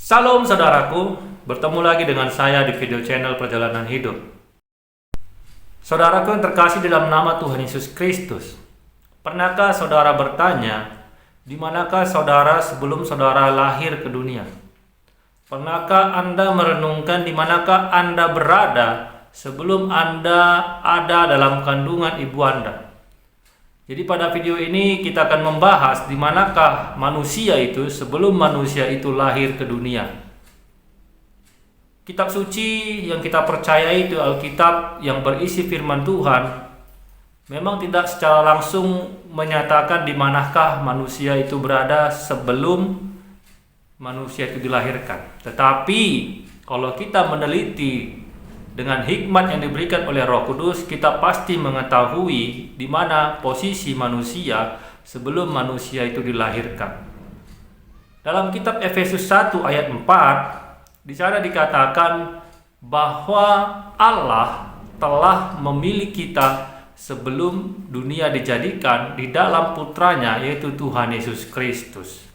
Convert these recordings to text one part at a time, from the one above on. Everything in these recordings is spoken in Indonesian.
Salam saudaraku, bertemu lagi dengan saya di video channel Perjalanan Hidup. Saudaraku yang terkasih dalam nama Tuhan Yesus Kristus, pernahkah saudara bertanya, di manakah saudara sebelum saudara lahir ke dunia? Pernahkah Anda merenungkan di manakah Anda berada sebelum Anda ada dalam kandungan ibu Anda? Jadi pada video ini kita akan membahas di manakah manusia itu sebelum manusia itu lahir ke dunia. Kitab suci yang kita percaya itu Alkitab yang berisi firman Tuhan memang tidak secara langsung menyatakan di manakah manusia itu berada sebelum manusia itu dilahirkan. Tetapi kalau kita meneliti dengan hikmat yang diberikan oleh Roh Kudus, kita pasti mengetahui di mana posisi manusia sebelum manusia itu dilahirkan. Dalam kitab Efesus 1 ayat 4, di sana dikatakan bahwa Allah telah memilih kita sebelum dunia dijadikan di dalam putranya, yaitu Tuhan Yesus Kristus.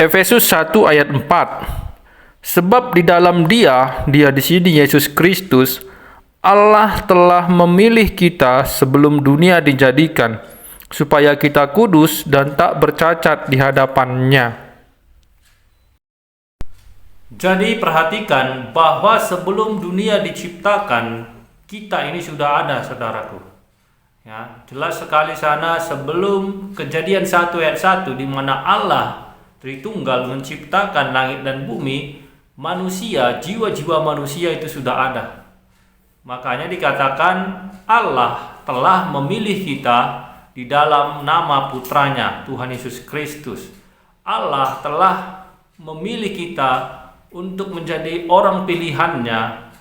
Efesus 1 ayat 4. Sebab di dalam Dia di sini Yesus Kristus, Allah telah memilih kita sebelum dunia dijadikan, supaya kita kudus dan tak bercacat di hadapan-Nya. Jadi perhatikan bahwa sebelum dunia diciptakan, kita ini sudah ada, saudaraku. Ya, jelas sekali sana sebelum Kejadian 1 ayat 1, di mana Allah Tritunggal menciptakan langit dan bumi, manusia, jiwa-jiwa manusia itu sudah ada. Makanya dikatakan Allah telah memilih kita di dalam nama putranya, Tuhan Yesus Kristus. Allah telah memilih kita untuk menjadi orang pilihannya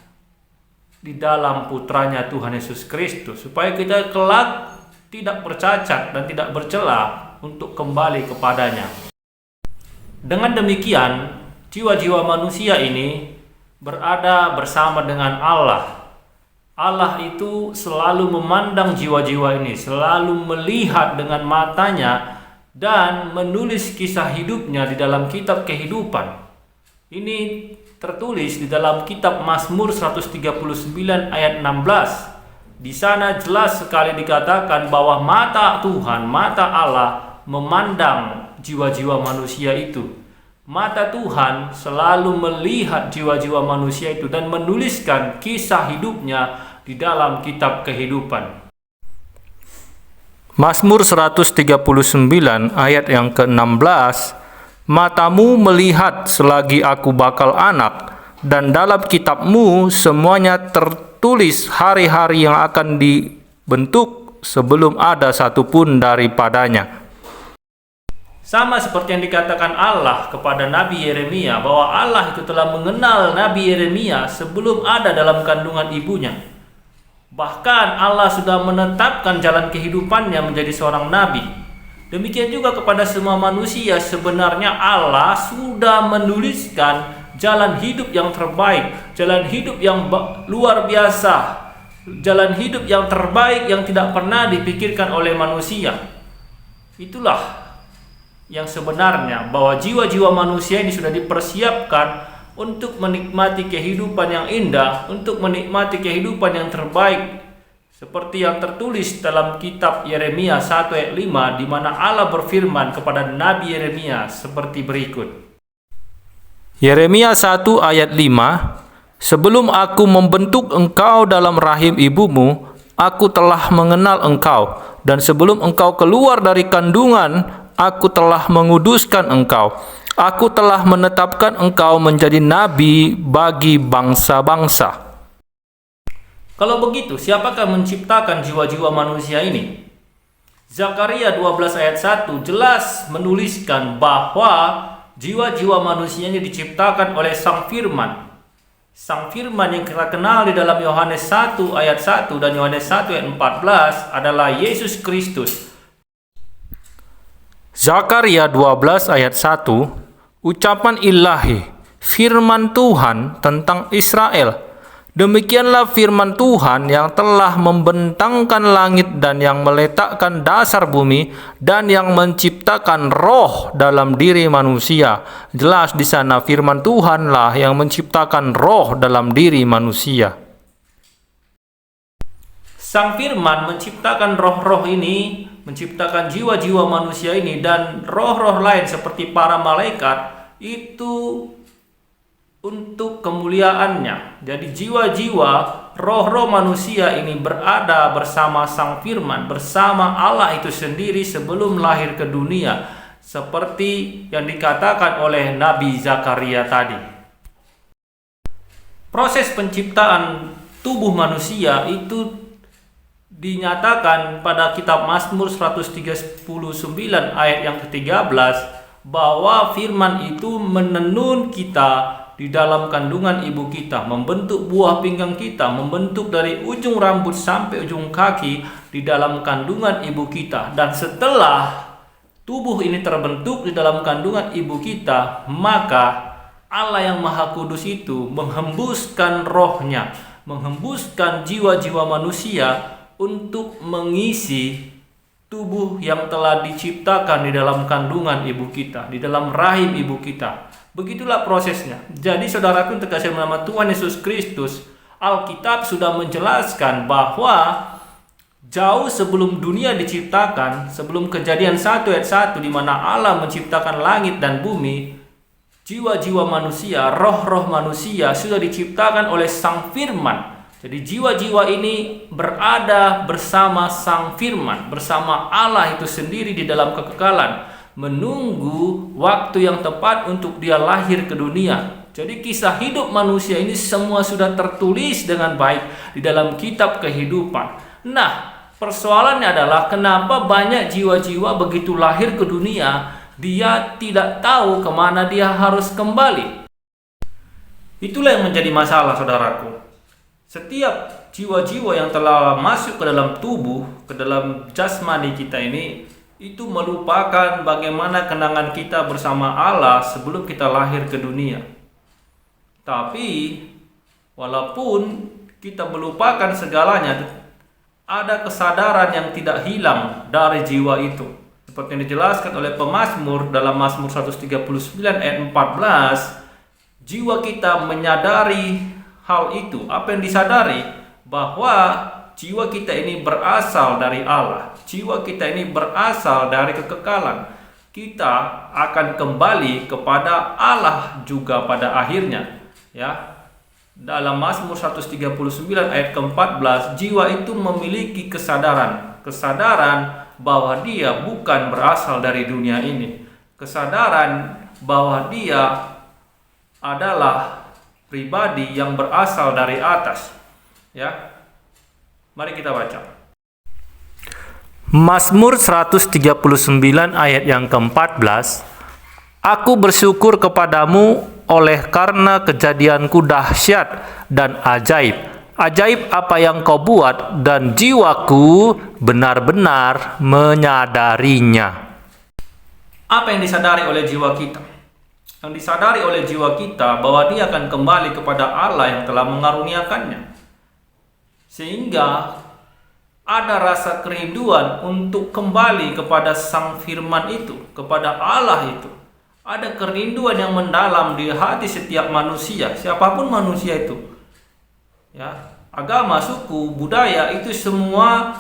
di dalam putranya Tuhan Yesus Kristus, supaya kita kelak tidak bercacat dan tidak bercela untuk kembali kepadanya. Dengan demikian, jiwa-jiwa manusia ini berada bersama dengan Allah. Allah itu selalu memandang jiwa-jiwa ini, selalu melihat dengan matanya dan menulis kisah hidupnya di dalam kitab kehidupan. Ini tertulis di dalam kitab Mazmur 139 ayat 16. Di sana jelas sekali dikatakan bahwa mata Tuhan, mata Allah memandang jiwa-jiwa manusia itu. Mata Tuhan selalu melihat jiwa-jiwa manusia itu dan menuliskan kisah hidupnya di dalam kitab kehidupan. Mazmur 139 ayat yang ke-16, matamu melihat selagi aku bakal anak, dan dalam kitabmu semuanya tertulis hari-hari yang akan dibentuk sebelum ada satupun daripadanya. Sama seperti yang dikatakan Allah kepada Nabi Yeremia, bahwa Allah itu telah mengenal Nabi Yeremia sebelum ada dalam kandungan ibunya. Bahkan Allah sudah menetapkan jalan kehidupannya menjadi seorang nabi. Demikian juga kepada semua manusia, sebenarnya Allah sudah menuliskan jalan hidup yang terbaik, jalan hidup yang luar biasa, jalan hidup yang terbaik yang tidak pernah dipikirkan oleh manusia. Itulah yang sebenarnya, bahwa jiwa-jiwa manusia ini sudah dipersiapkan untuk menikmati kehidupan yang indah, untuk menikmati kehidupan yang terbaik, seperti yang tertulis dalam kitab Yeremia 1 ayat 5, di mana Allah berfirman kepada Nabi Yeremia seperti berikut. Yeremia 1 ayat 5, sebelum aku membentuk engkau dalam rahim ibumu, aku telah mengenal engkau, dan sebelum engkau keluar dari kandungan, aku telah menguduskan engkau. Aku telah menetapkan engkau menjadi nabi bagi bangsa-bangsa. Kalau begitu, siapakah menciptakan jiwa-jiwa manusia ini? Zakaria 12 ayat 1 jelas menuliskan bahwa jiwa-jiwa manusia ini diciptakan oleh Sang Firman. Sang Firman yang kita kenal di dalam Yohanes 1 ayat 1 dan Yohanes 1 ayat 14 adalah Yesus Kristus. Zakaria 12 ayat 1, ucapan ilahi, firman Tuhan tentang Israel. Demikianlah firman Tuhan yang telah membentangkan langit dan yang meletakkan dasar bumi dan yang menciptakan roh dalam diri manusia. Jelas di sana firman Tuhanlah yang menciptakan roh dalam diri manusia. Sang firman menciptakan roh-roh ini, menciptakan jiwa-jiwa manusia ini dan roh-roh lain seperti para malaikat itu untuk kemuliaannya. Jadi jiwa-jiwa roh-roh manusia ini berada bersama sang firman, bersama Allah itu sendiri sebelum lahir ke dunia, seperti yang dikatakan oleh Nabi Zakaria tadi. Proses penciptaan tubuh manusia itu dinyatakan pada kitab Mazmur 139 ayat yang ke-13 bahwa firman itu menenun kita di dalam kandungan ibu kita, membentuk buah pinggang kita, membentuk dari ujung rambut sampai ujung kaki di dalam kandungan ibu kita. Dan setelah tubuh ini terbentuk di dalam kandungan ibu kita, maka Allah yang Maha Kudus itu menghembuskan rohnya, menghembuskan jiwa-jiwa manusia untuk mengisi tubuh yang telah diciptakan di dalam kandungan ibu kita, di dalam rahim ibu kita. Begitulah prosesnya. Jadi saudaraku yang terkasih dalam nama Tuhan Yesus Kristus, Alkitab sudah menjelaskan bahwa jauh sebelum dunia diciptakan, sebelum Kejadian 1 ayat 1 di mana Allah menciptakan langit dan bumi, jiwa-jiwa manusia, roh-roh manusia sudah diciptakan oleh Sang Firman. Jadi jiwa-jiwa ini berada bersama Sang Firman, bersama Allah itu sendiri di dalam kekekalan, menunggu waktu yang tepat untuk dia lahir ke dunia. Jadi kisah hidup manusia ini semua sudah tertulis dengan baik di dalam kitab kehidupan. Nah, persoalannya adalah kenapa banyak jiwa-jiwa begitu lahir ke dunia, dia tidak tahu kemana dia harus kembali. Itulah yang menjadi masalah, saudaraku. Setiap jiwa-jiwa yang telah masuk ke dalam tubuh, ke dalam jasmani kita ini, itu melupakan bagaimana kenangan kita bersama Allah sebelum kita lahir ke dunia. Tapi, walaupun kita melupakan segalanya, ada kesadaran yang tidak hilang dari jiwa itu. Seperti yang dijelaskan oleh pemazmur dalam Mazmur 139 ayat 14, jiwa kita menyadari hal itu. Apa yang disadari? Bahwa jiwa kita ini berasal dari Allah. Jiwa kita ini berasal dari kekekalan. Kita akan kembali kepada Allah juga pada akhirnya. Ya. Dalam Mazmur 139 ayat ke-14, jiwa itu memiliki kesadaran bahwa dia bukan berasal dari dunia ini. Kesadaran bahwa dia adalah pribadi yang berasal dari atas. Ya. Mari kita baca. Mazmur 139 ayat yang ke-14. Aku bersyukur kepadamu oleh karena kejadianku dahsyat dan ajaib. Ajaib apa yang kau buat dan jiwaku benar-benar menyadarinya. Apa yang disadari oleh jiwa kita? Yang disadari oleh jiwa kita bahwa dia akan kembali kepada Allah yang telah mengaruniakannya. Sehingga ada rasa kerinduan untuk kembali kepada Sang Firman itu, kepada Allah itu. Ada kerinduan yang mendalam di hati setiap manusia, siapapun manusia itu. Ya, agama, suku, budaya itu semua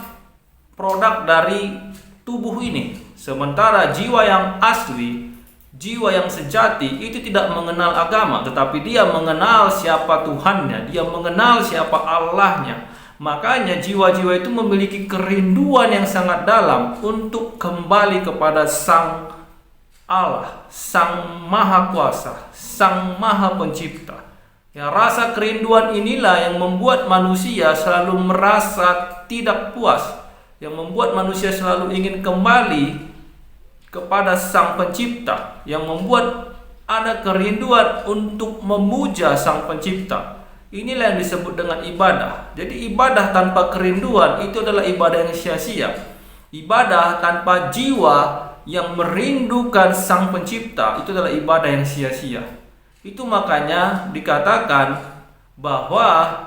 produk dari tubuh ini. Sementara jiwa yang asli, jiwa yang sejati itu tidak mengenal agama, tetapi dia mengenal siapa Tuhannya, dia mengenal siapa Allahnya. Makanya jiwa-jiwa itu memiliki kerinduan yang sangat dalam untuk kembali kepada Sang Allah, Sang Maha Kuasa, Sang Maha Pencipta. Ya, rasa kerinduan inilah yang membuat manusia selalu merasa tidak puas, yang membuat manusia selalu ingin kembali kepada Sang Pencipta, yang membuat ada kerinduan untuk memuja Sang Pencipta. Inilah yang disebut dengan ibadah. Jadi ibadah tanpa kerinduan itu adalah ibadah yang sia-sia. Ibadah tanpa jiwa yang merindukan Sang Pencipta itu adalah ibadah yang sia-sia. Itu makanya dikatakan bahwa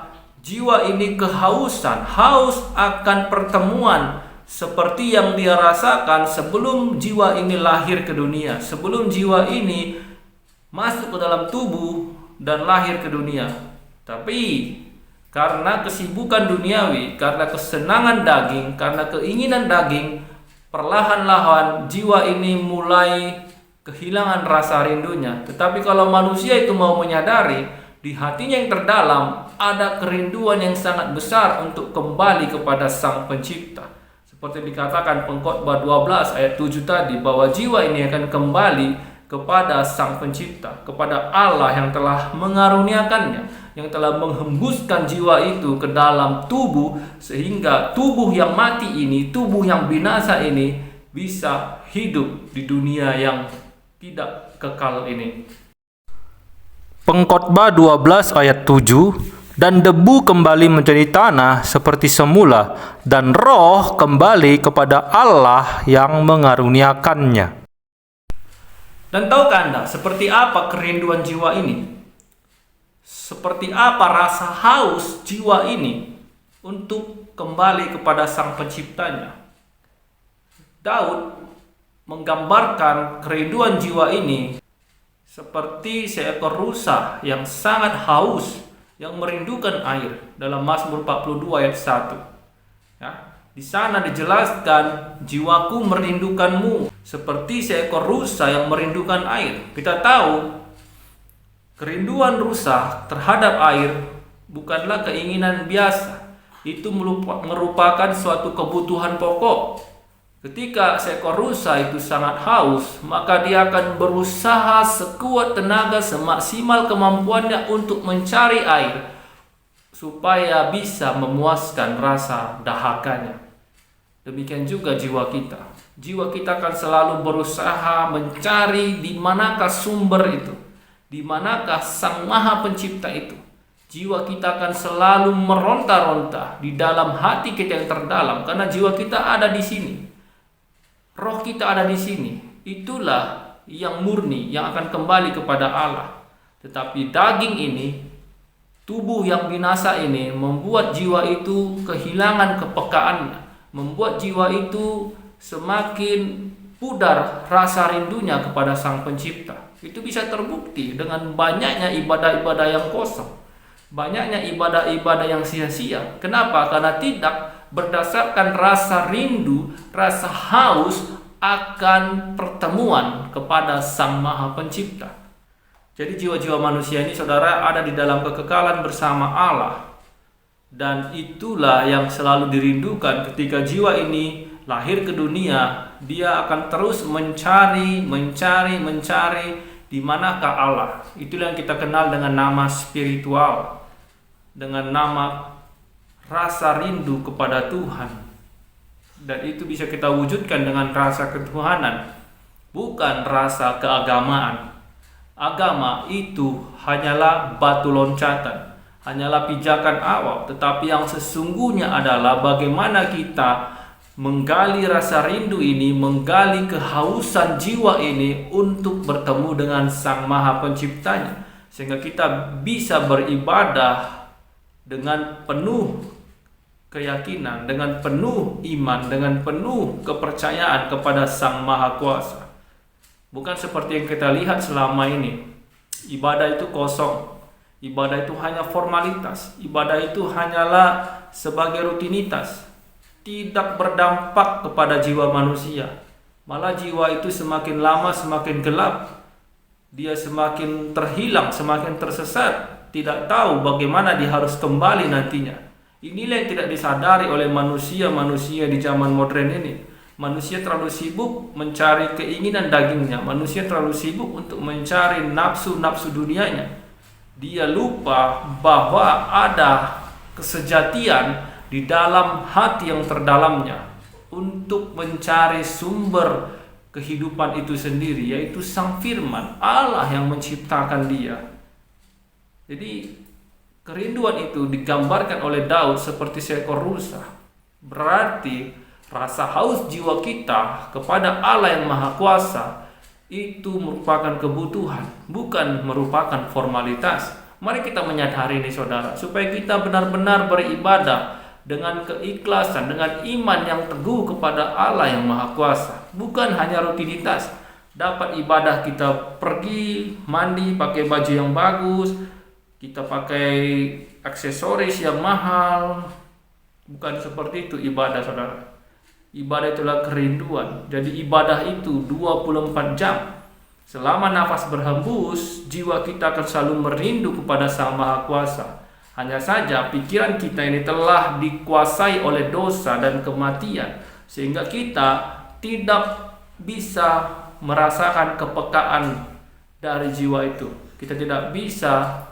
jiwa ini kehausan, haus akan pertemuan seperti yang dia rasakan sebelum jiwa ini lahir ke dunia, sebelum jiwa ini masuk ke dalam tubuh dan lahir ke dunia. Tapi karena kesibukan duniawi, karena kesenangan daging, karena keinginan daging, perlahan-lahan jiwa ini mulai kehilangan rasa rindunya. Tetapi kalau manusia itu mau menyadari, di hatinya yang terdalam ada kerinduan yang sangat besar untuk kembali kepada Sang Pencipta. Seperti dikatakan Pengkhotbah 12 ayat 7 tadi, bahwa jiwa ini akan kembali kepada Sang Pencipta, kepada Allah yang telah mengaruniakannya, yang telah menghembuskan jiwa itu ke dalam tubuh, sehingga tubuh yang mati ini, tubuh yang binasa ini bisa hidup di dunia yang tidak kekal ini. Pengkhotbah 12 ayat 7, dan debu kembali menjadi tanah seperti semula, dan roh kembali kepada Allah yang mengaruniakannya. Dan tahukah Anda seperti apa kerinduan jiwa ini? Seperti apa rasa haus jiwa ini untuk kembali kepada Sang Penciptanya? Daud menggambarkan kerinduan jiwa ini seperti seekor rusa yang sangat haus, yang merindukan air, dalam Mazmur 42 ayat 1. Ya, di sana dijelaskan, jiwaku merindukanmu seperti seekor rusa yang merindukan air. Kita tahu kerinduan rusa terhadap air bukanlah keinginan biasa. Itu merupakan suatu kebutuhan pokok. Ketika seekor rusa itu sangat haus, maka dia akan berusaha sekuat tenaga, semaksimal kemampuannya untuk mencari air supaya bisa memuaskan rasa dahakanya. Demikian juga jiwa kita. Jiwa kita akan selalu berusaha mencari di manakah sumber itu, di manakah Sang Maha Pencipta itu. Jiwa kita akan selalu meronta-ronta di dalam hati kita yang terdalam, karena jiwa kita ada di sini. Roh kita ada di sini. Itulah yang murni, yang akan kembali kepada Allah. Tetapi daging ini, tubuh yang binasa ini, membuat jiwa itu kehilangan kepekaannya, membuat jiwa itu semakin pudar rasa rindunya kepada Sang Pencipta. Itu bisa terbukti dengan banyaknya ibadah-ibadah yang kosong, banyaknya ibadah-ibadah yang sia-sia. Kenapa? Karena tidak berdasarkan rasa rindu, rasa haus akan pertemuan kepada Sang Maha Pencipta. Jadi jiwa-jiwa manusia ini, saudara, ada di dalam kekekalan bersama Allah. Dan itulah yang selalu dirindukan ketika jiwa ini lahir ke dunia. Dia akan terus mencari di manakah Allah. Itulah yang kita kenal dengan nama spiritual, dengan nama rasa rindu kepada Tuhan. Dan itu bisa kita wujudkan dengan rasa ketuhanan, bukan rasa keagamaan. Agama itu hanyalah batu loncatan, hanyalah pijakan awal. Tetapi yang sesungguhnya adalah bagaimana kita menggali rasa rindu ini, menggali kehausan jiwa ini untuk bertemu dengan Sang Maha Penciptanya, sehingga kita bisa beribadah dengan penuh keyakinan, dengan penuh iman, dengan penuh kepercayaan kepada Sang Maha Kuasa. Bukan seperti yang kita lihat selama ini. Ibadah itu kosong. Ibadah itu hanya formalitas. Ibadah itu hanyalah sebagai rutinitas. Tidak berdampak kepada jiwa manusia. Malah jiwa itu semakin lama semakin gelap. Dia semakin terhilang, semakin tersesat. Tidak tahu bagaimana dia harus kembali nantinya. Inilah yang tidak disadari oleh manusia-manusia di zaman modern ini. Manusia terlalu sibuk mencari keinginan dagingnya. Manusia terlalu sibuk untuk mencari nafsu-nafsu dunianya. Dia lupa bahwa ada kesejatian di dalam hati yang terdalamnya untuk mencari sumber kehidupan itu sendiri, yaitu Sang Firman, Allah yang menciptakan dia. Jadi kerinduan itu digambarkan oleh Daud seperti seekor rusa. Berarti rasa haus jiwa kita kepada Allah yang Maha Kuasa itu merupakan kebutuhan, bukan merupakan formalitas. Mari kita menyadari ini saudara, supaya kita benar-benar beribadah dengan keikhlasan, dengan iman yang teguh kepada Allah yang Maha Kuasa. Bukan hanya rutinitas, dapat ibadah kita pergi, mandi, pakai baju yang bagus, kita pakai aksesoris yang mahal. Bukan seperti itu ibadah saudara. Ibadah itulah kerinduan. Jadi ibadah itu 24 jam. Selama nafas berhembus, jiwa kita akan selalu merindu kepada Sang Maha Kuasa. Hanya saja pikiran kita ini telah dikuasai oleh dosa dan kematian, sehingga kita tidak bisa merasakan kepekaan dari jiwa itu. Kita tidak bisa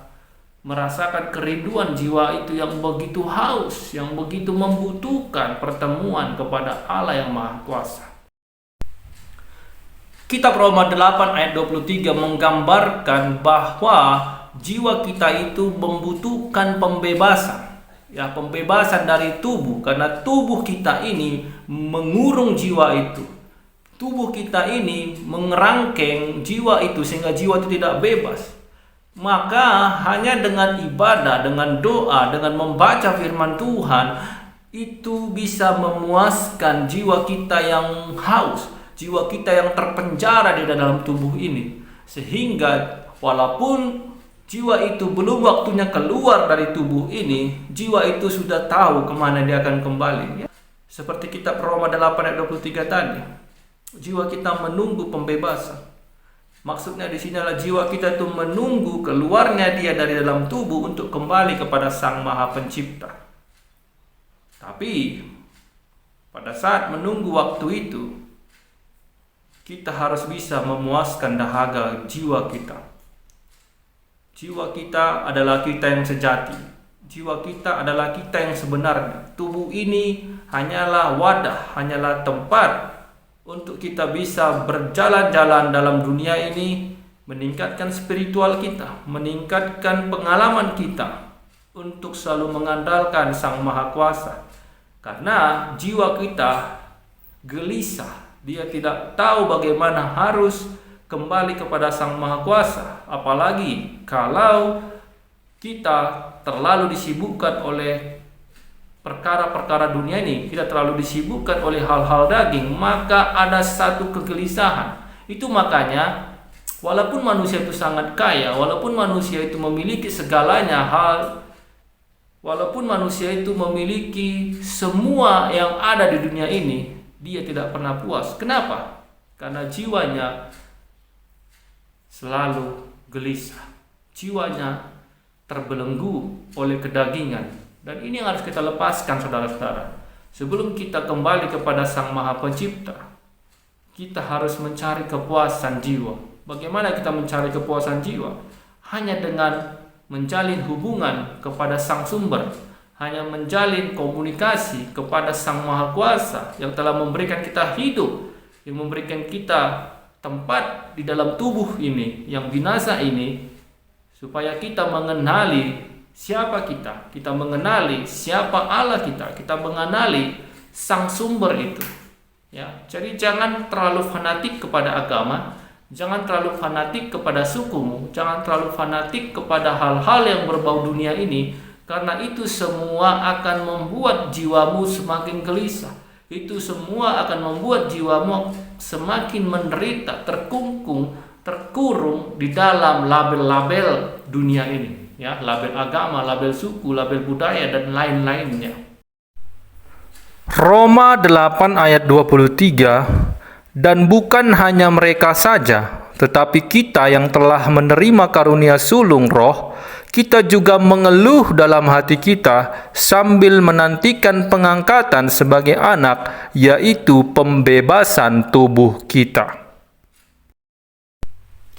merasakan kerinduan jiwa itu yang begitu haus, yang begitu membutuhkan pertemuan kepada Allah yang Maha Kuasa. Kitab Roma 8 ayat 23 menggambarkan bahwa jiwa kita itu membutuhkan pembebasan. Ya, pembebasan dari tubuh, karena tubuh kita ini mengurung jiwa itu. Tubuh kita ini mengerangkeng jiwa itu sehingga jiwa itu tidak bebas. Maka hanya dengan ibadah, dengan doa, dengan membaca firman Tuhan, itu bisa memuaskan jiwa kita yang haus, jiwa kita yang terpenjara di dalam tubuh ini. Sehingga walaupun jiwa itu belum waktunya keluar dari tubuh ini, jiwa itu sudah tahu kemana dia akan kembali. Seperti kitab Roma 8 ayat 23 tadi, jiwa kita menunggu pembebasan. Maksudnya di sinilah jiwa kita itu menunggu keluarnya dia dari dalam tubuh untuk kembali kepada Sang Maha Pencipta. Tapi pada saat menunggu waktu itu, kita harus bisa memuaskan dahaga jiwa kita. Jiwa kita adalah kita yang sejati. Jiwa kita adalah kita yang sebenarnya. Tubuh ini hanyalah wadah, hanyalah tempat untuk kita bisa berjalan-jalan dalam dunia ini, meningkatkan spiritual kita, meningkatkan pengalaman kita untuk selalu mengandalkan Sang Maha Kuasa. Karena jiwa kita gelisah, dia tidak tahu bagaimana harus kembali kepada Sang Maha Kuasa. Apalagi kalau kita terlalu disibukkan oleh perkara-perkara dunia ini, kita terlalu disibukkan oleh hal-hal daging, maka ada satu kegelisahan. Itu makanya walaupun manusia itu sangat kaya, walaupun manusia itu memiliki segalanya walaupun manusia itu memiliki semua yang ada di dunia ini, dia tidak pernah puas. Kenapa? Karena jiwanya selalu gelisah. Jiwanya terbelenggu oleh kedagingan. Dan ini yang harus kita lepaskan saudara-saudara. Sebelum kita kembali kepada Sang Maha Pencipta, kita harus mencari kepuasan jiwa. Bagaimana kita mencari kepuasan jiwa? Hanya dengan menjalin hubungan kepada Sang Sumber, hanya menjalin komunikasi kepada Sang Maha Kuasa yang telah memberikan kita hidup, yang memberikan kita tempat di dalam tubuh ini yang binasa ini, supaya kita mengenali siapa kita mengenali siapa Allah kita mengenali Sang Sumber itu. Ya, jadi jangan terlalu fanatik kepada agama, jangan terlalu fanatik kepada sukumu, jangan terlalu fanatik kepada hal-hal yang berbau dunia ini, karena itu semua akan membuat jiwamu semakin gelisah. Itu semua akan membuat jiwamu semakin menderita, terkungkung, terkurung di dalam label-label dunia ini. Ya, label agama, label suku, label budaya, dan lain-lainnya. Roma 8 ayat 23, dan bukan hanya mereka saja, tetapi kita yang telah menerima karunia sulung roh, kita juga mengeluh dalam hati kita sambil menantikan pengangkatan sebagai anak, yaitu pembebasan tubuh kita.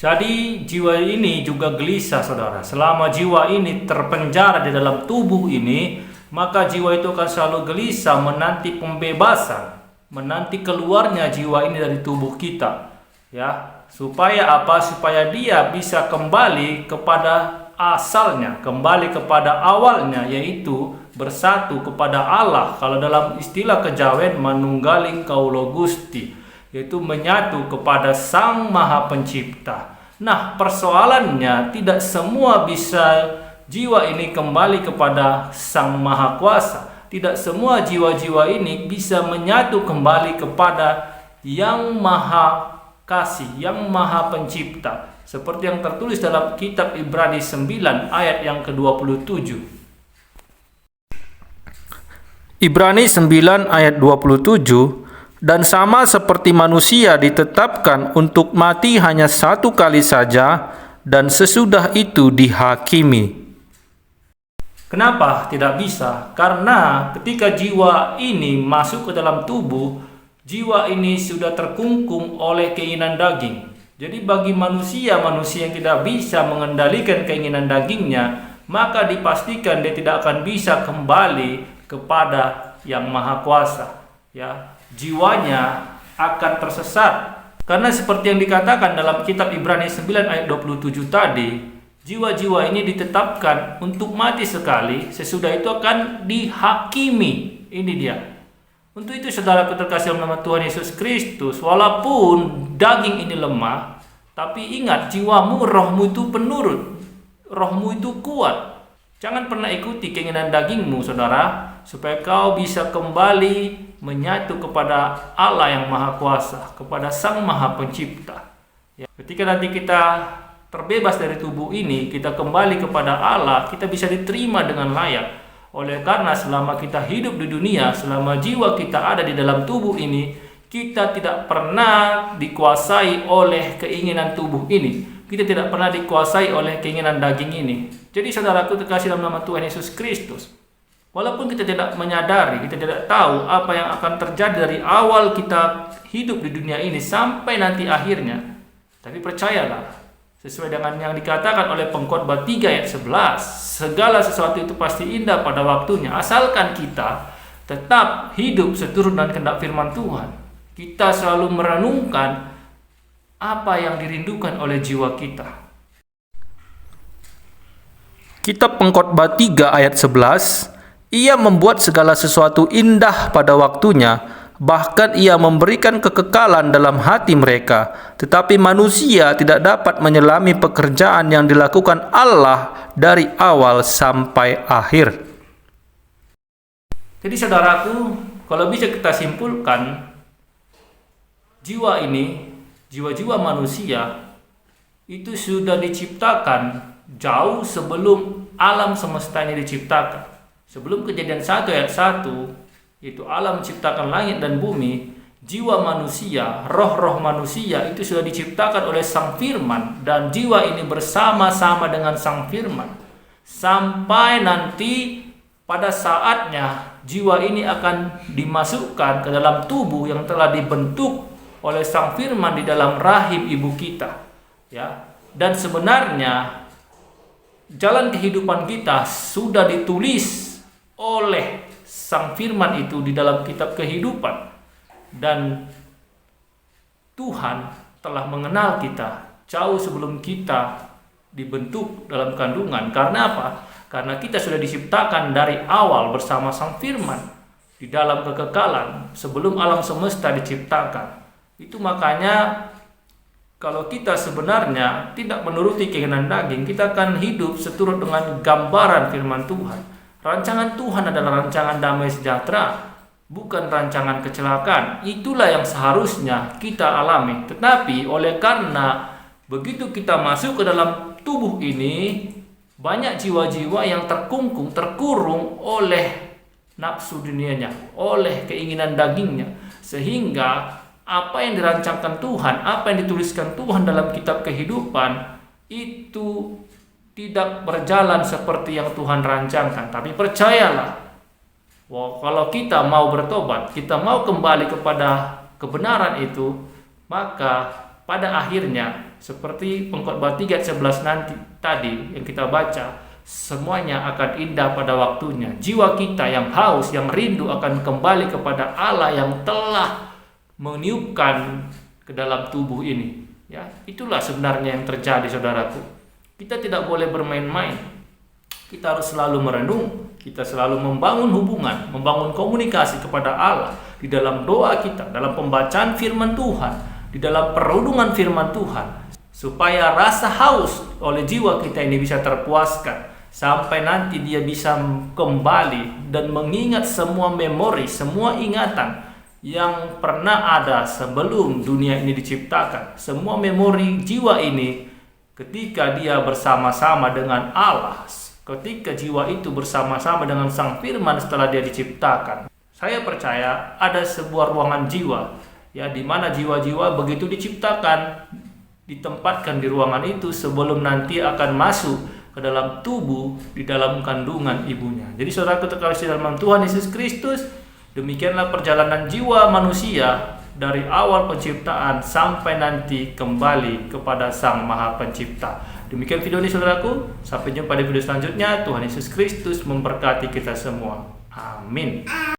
Jadi jiwa ini juga gelisah saudara. Selama jiwa ini terpenjara di dalam tubuh ini, maka jiwa itu akan selalu gelisah menanti pembebasan, menanti keluarnya jiwa ini dari tubuh kita. Ya, supaya apa? Supaya dia bisa kembali kepada asalnya, kembali kepada awalnya, yaitu bersatu kepada Allah. Kalau dalam istilah kejawen, manunggaling kaulo Gusti, yaitu menyatu kepada Sang Maha Pencipta. Nah, persoalannya tidak semua bisa jiwa ini kembali kepada Sang Maha Kuasa. Tidak semua jiwa-jiwa ini bisa menyatu kembali kepada Yang Maha Kasih, Yang Maha Pencipta. Seperti yang tertulis dalam kitab Ibrani 9 ayat yang ke-27. Ibrani 9 ayat 27, dan sama seperti manusia ditetapkan untuk mati hanya satu kali saja, dan sesudah itu dihakimi. Kenapa tidak bisa? Karena ketika jiwa ini masuk ke dalam tubuh, jiwa ini sudah terkungkung oleh keinginan daging. Jadi bagi manusia yang tidak bisa mengendalikan keinginan dagingnya, maka dipastikan dia tidak akan bisa kembali kepada Yang Maha Kuasa. Ya, jiwanya akan tersesat. Karena seperti yang dikatakan dalam kitab Ibrani 9 ayat 27 tadi, jiwa-jiwa ini ditetapkan untuk mati sekali, sesudah itu akan dihakimi. Ini dia. Untuk itu saudara terkasih dalam nama Tuhan Yesus Kristus, walaupun daging ini lemah, tapi ingat, jiwamu, rohmu itu penurut, rohmu itu kuat. Jangan pernah ikuti keinginan dagingmu, saudara, supaya kau bisa kembali menyatu kepada Allah yang Maha Kuasa, kepada Sang Maha Pencipta. Ya, ketika nanti kita terbebas dari tubuh ini, kita kembali kepada Allah, kita bisa diterima dengan layak. Oleh karena selama kita hidup di dunia, selama jiwa kita ada di dalam tubuh ini, kita tidak pernah dikuasai oleh keinginan tubuh ini. Kita tidak pernah dikuasai oleh keinginan daging ini. Jadi saudaraku terkasih dalam nama Tuhan Yesus Kristus, walaupun kita tidak menyadari, kita tidak tahu apa yang akan terjadi dari awal kita hidup di dunia ini sampai nanti akhirnya, tapi percayalah, sesuai dengan yang dikatakan oleh Pengkhotbah 3 ayat 11, segala sesuatu itu pasti indah pada waktunya, asalkan kita tetap hidup seturut dengan kehendak firman Tuhan. Kita selalu merenungkan apa yang dirindukan oleh jiwa kita. Kitab Pengkhotbah 3 ayat 11, ia membuat segala sesuatu indah pada waktunya, bahkan ia memberikan kekekalan dalam hati mereka. Tetapi manusia tidak dapat menyelami pekerjaan yang dilakukan Allah dari awal sampai akhir. Jadi saudaraku, kalau bisa kita simpulkan, jiwa-jiwa manusia itu sudah diciptakan jauh sebelum alam semesta ini diciptakan. Sebelum Kejadian 1 ayat 1, yaitu alam menciptakan langit dan bumi, jiwa manusia, roh-roh manusia itu sudah diciptakan oleh Sang Firman, dan jiwa ini bersama-sama dengan Sang Firman. Sampai nanti pada saatnya jiwa ini akan dimasukkan ke dalam tubuh yang telah dibentuk oleh Sang Firman di dalam rahim ibu kita. Ya. Dan sebenarnya jalan kehidupan kita sudah ditulis oleh Sang Firman itu di dalam kitab kehidupan, dan Tuhan telah mengenal kita jauh sebelum kita dibentuk dalam kandungan. Karena apa? Karena kita sudah diciptakan dari awal bersama Sang Firman di dalam kekekalan sebelum alam semesta diciptakan. Itu makanya kalau kita sebenarnya tidak menuruti keinginan daging, kita akan hidup seturut dengan gambaran firman Tuhan. Rancangan Tuhan adalah rancangan damai sejahtera, bukan rancangan kecelakaan. Itulah yang seharusnya kita alami. Tetapi oleh karena begitu kita masuk ke dalam tubuh ini, banyak jiwa-jiwa yang terkungkung, terkurung oleh nafsu dunianya, oleh keinginan dagingnya, sehingga apa yang dirancangkan Tuhan, apa yang dituliskan Tuhan dalam kitab kehidupan itu tidak berjalan seperti yang Tuhan rancangkan. Tapi percayalah, kalau kita mau bertobat, kita mau kembali kepada kebenaran itu, maka pada akhirnya seperti Pengkhotbah 3 ayat 11 nanti tadi yang kita baca, semuanya akan indah pada waktunya. Jiwa kita yang haus, yang rindu akan kembali kepada Allah yang telah meniupkan ke dalam tubuh ini. Ya, itulah sebenarnya yang terjadi, saudaraku. Kita tidak boleh bermain-main. Kita harus selalu merenung, kita selalu membangun hubungan, membangun komunikasi kepada Allah di dalam doa kita, dalam pembacaan firman Tuhan, di dalam perundungan firman Tuhan. supaya rasa haus oleh jiwa kita ini bisa terpuaskan, sampai nanti dia bisa kembali dan mengingat semua memori, semua ingatan yang pernah ada sebelum dunia ini diciptakan. Semua memori jiwa ini ketika dia bersama-sama dengan Allah, ketika jiwa itu bersama-sama dengan Sang Firman setelah dia diciptakan. Saya percaya ada sebuah ruangan jiwa, ya, di mana jiwa-jiwa begitu diciptakan, ditempatkan di ruangan itu sebelum nanti akan masuk ke dalam tubuh di dalam kandungan ibunya. Jadi saudaraku terkasih dalam Tuhan Yesus Kristus, demikianlah perjalanan jiwa manusia dari awal penciptaan sampai nanti kembali kepada Sang Maha Pencipta. Demikian video ini saudaraku, sampai jumpa di video selanjutnya. Tuhan Yesus Kristus memberkati kita semua. Amin.